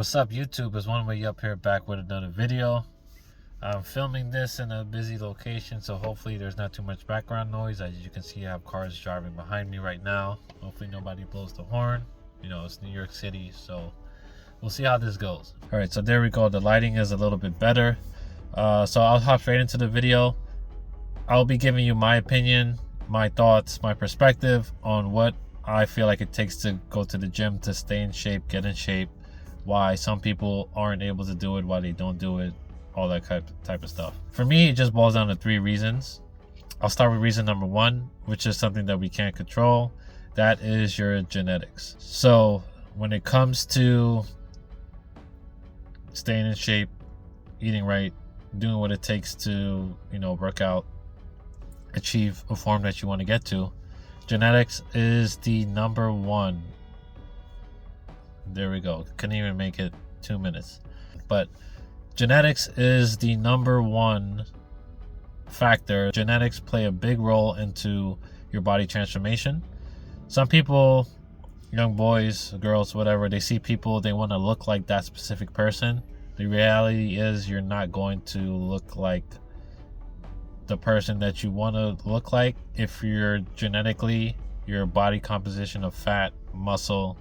What's up, YouTube? It's One Way Up here, back with another video. I'm filming this in a busy location, so hopefully there's not too much background noise. As you can see, I have cars driving behind me right now. Hopefully nobody blows the horn. You know, it's New York City, so we'll see how this goes. All right, so there we go. The lighting is a little bit better. So I'll hop straight into the video. I'll be giving you my opinion, my thoughts, my perspective on what I feel like it takes to go to the gym to stay in shape, get in shape, why some people aren't able to do it, why they don't do it, all that type of stuff. For me, it just boils down to 3 reasons. I'll start with reason number 1, which is something that we can't control. That is your genetics. So when it comes to staying in shape, eating right, doing what it takes to, work out, achieve a form that you want to get to, genetics is the number 1. There we go. Couldn't even make it 2 minutes. But genetics is the number 1 factor. Genetics play a big role into your body transformation. Some people, young boys, girls, whatever, they see people, they want to look like that specific person. The reality is you're not going to look like the person that you want to look like if you're genetically, your body composition of fat, muscle,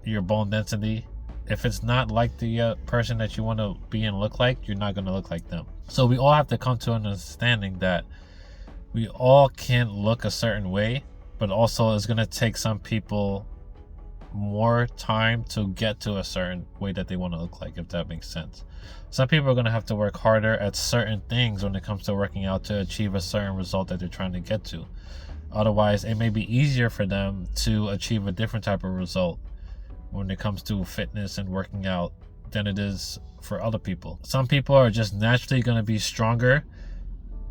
your bone density, if it's not like the person that you want to be and look like, you're not going to look like them. So we all have to come to an understanding that we all can't look a certain way, but also it's going to take some people more time to get to a certain way that they want to look like, if that makes sense. Some people are going to have to work harder at certain things when it comes to working out to achieve a certain result that they're trying to get to. Otherwise, it may be easier for them to achieve a different type of result when it comes to fitness and working out than it is for other people. Some people are just naturally going to be stronger,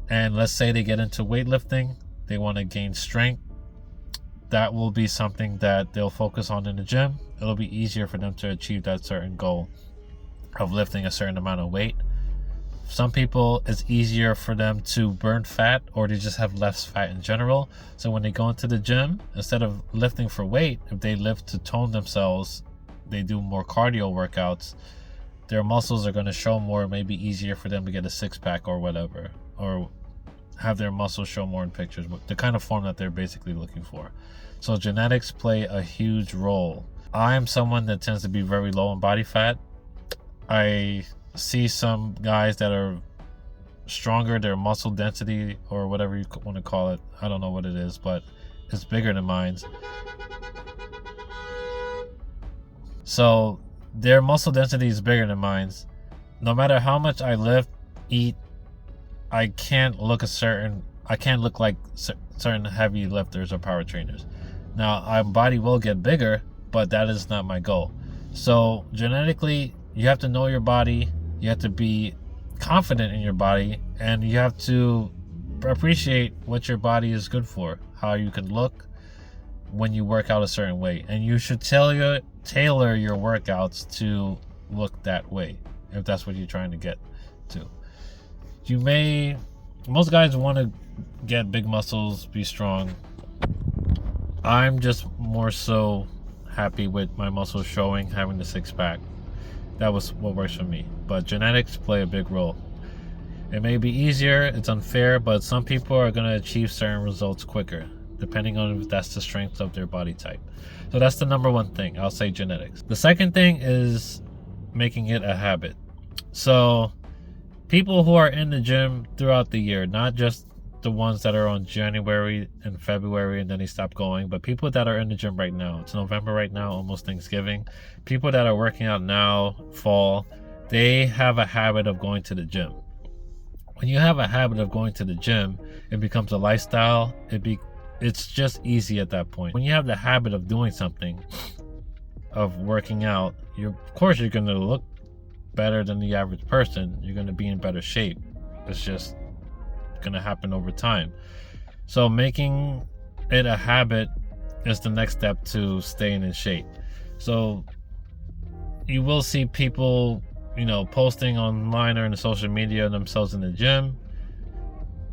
and let's say they get into weightlifting, they want to gain strength. That will be something that they'll focus on in the gym. It'll be easier for them to achieve that certain goal of lifting a certain amount of weight. Some people, it's easier for them to burn fat, or they just have less fat in general. So when they go into the gym, instead of lifting for weight, if they lift to tone themselves, they do more cardio workouts, their muscles are going to show more. It may be easier for them to get a 6-pack or whatever, or have their muscles show more in pictures, the kind of form that they're basically looking for. So genetics play a huge role. I am someone that tends to be very low in body fat. I see some guys that are stronger, their muscle density or whatever you want to call it, I don't know what it is, but it's bigger than mine. So their muscle density is bigger than mine. No matter how much I lift, eat, I can't look like certain heavy lifters or power trainers. Now, my body will get bigger, but that is not my goal. So genetically, you have to know your body. You have to be confident in your body, and you have to appreciate what your body is good for, how you can look when you work out a certain way. And you should tailor your workouts to look that way, if that's what you're trying to get to. Most guys want to get big muscles, be strong. I'm just more so happy with my muscles showing, having the 6-pack. That was what works for me. But genetics play a big role. It may be easier, it's unfair, but some people are going to achieve certain results quicker, depending on if that's the strength of their body type. So that's the number 1 thing. I'll say genetics. The second thing is making it a habit. So people who are in the gym throughout the year, not just the ones that are on January and February and then they stop going, but people that are in the gym right now. It's November right now, almost Thanksgiving. People that are working out now, fall, they have a habit of going to the gym. When you have a habit of going to the gym, it becomes a lifestyle. It's just easy at that point. When you have the habit of doing something, of working out, of course you're going to look better than the average person. You're going to be in better shape. It's just going to happen over time. So making it a habit is the next step to staying in shape. So you will see people, posting online or in the social media themselves in the gym.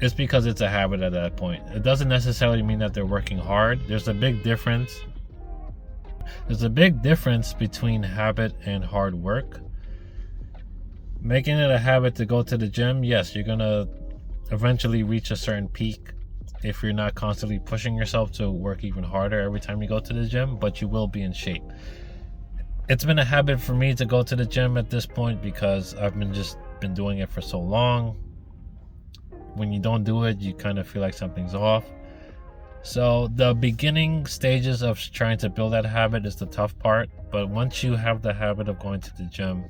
It's because it's a habit at that point. It doesn't necessarily mean that they're working hard. There's a big difference There's a big difference between habit and hard work. Making it a habit to go to the gym, yes, you're gonna eventually reach a certain peak if you're not constantly pushing yourself to work even harder every time you go to the gym, but you will be in shape. It's been a habit for me to go to the gym at this point because I've been doing it for so long. When you don't do it, you kind of feel like something's off. So the beginning stages of trying to build that habit is the tough part, but once you have the habit of going to the gym,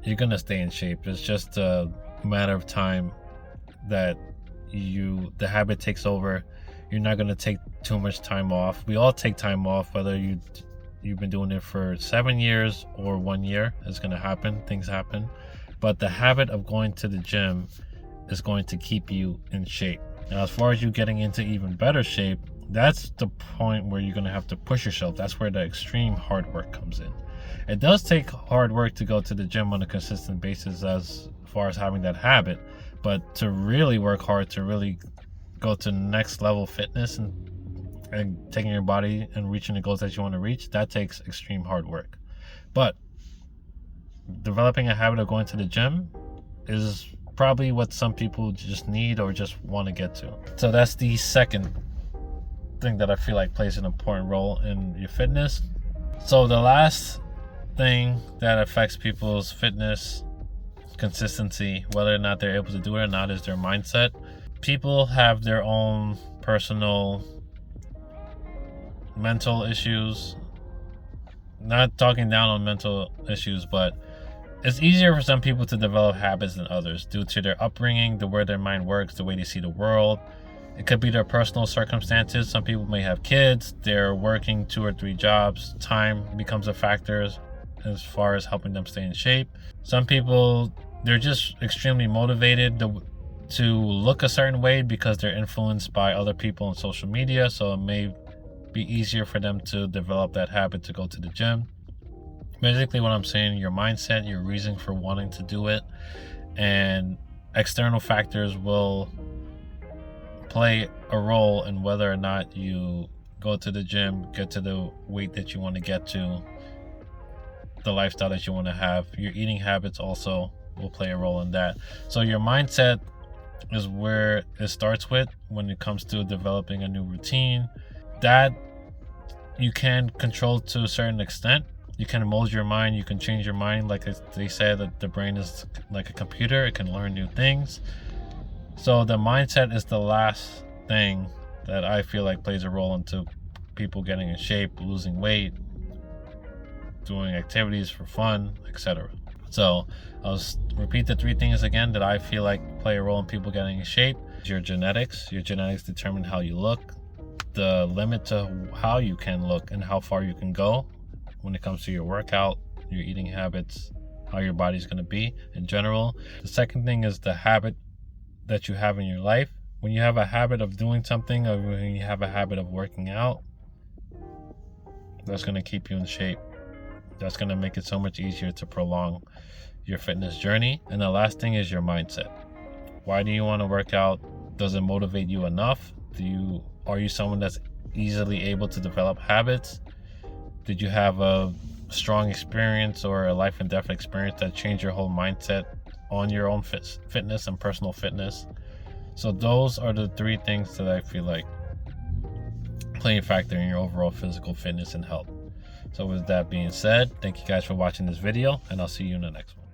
you're gonna stay in shape. It's just a matter of time that the habit takes over. You're not gonna take too much time off. We all take time off, whether you've been doing it for 7 years or 1 year. It's gonna happen. Things happen, but the habit of going to the gym is going to keep you in shape. Now, as far as you getting into even better shape, that's the point where you're going to have to push yourself. That's where the extreme hard work comes in. It does take hard work to go to the gym on a consistent basis as far as having that habit, but to really work hard, to really go to next level fitness and taking your body and reaching the goals that you want to reach, that takes extreme hard work. But developing a habit of going to the gym is probably what some people just need or just want to get to. So that's the second thing that I feel like plays an important role in your fitness. So the last thing that affects people's fitness consistency, whether or not they're able to do it or not, is their mindset. People have their own personal mental issues. Not talking down on mental issues, but it's easier for some people to develop habits than others due to their upbringing, the way their mind works, the way they see the world. It could be their personal circumstances. Some people may have kids, they're working 2 or 3 jobs. Time becomes a factor as far as helping them stay in shape. Some people, they're just extremely motivated to look a certain way because they're influenced by other people on social media, so it may be easier for them to develop that habit to go to the gym. Basically what I'm saying, your mindset, your reason for wanting to do it, and external factors will play a role in whether or not you go to the gym, get to the weight that you want to get to, the lifestyle that you want to have. Your eating habits also will play a role in that. So your mindset is where it starts with when it comes to developing a new routine. That you can control to a certain extent. You can mold your mind, you can change your mind. Like they say that the brain is like a computer, it can learn new things. So the mindset is the last thing that I feel like plays a role into people getting in shape, losing weight, doing activities for fun, etc. So I'll repeat the 3 things again that I feel like play a role in people getting in shape. Your genetics determine how you look, the limit to how you can look and how far you can go when it comes to your workout, your eating habits, how your body's going to be in general. The second thing is the habit that you have in your life. When you have a habit of doing something, or when you have a habit of working out, that's going to keep you in shape. That's going to make it so much easier to prolong your fitness journey. And the last thing is your mindset. Why do you want to work out? Does it motivate you enough? Are you someone that's easily able to develop habits? Did you have a strong experience or a life and death experience that changed your whole mindset on your own fitness and personal fitness? So those are the 3 things that I feel like play a factor in your overall physical fitness and health. So with that being said, thank you guys for watching this video, and I'll see you in the next one.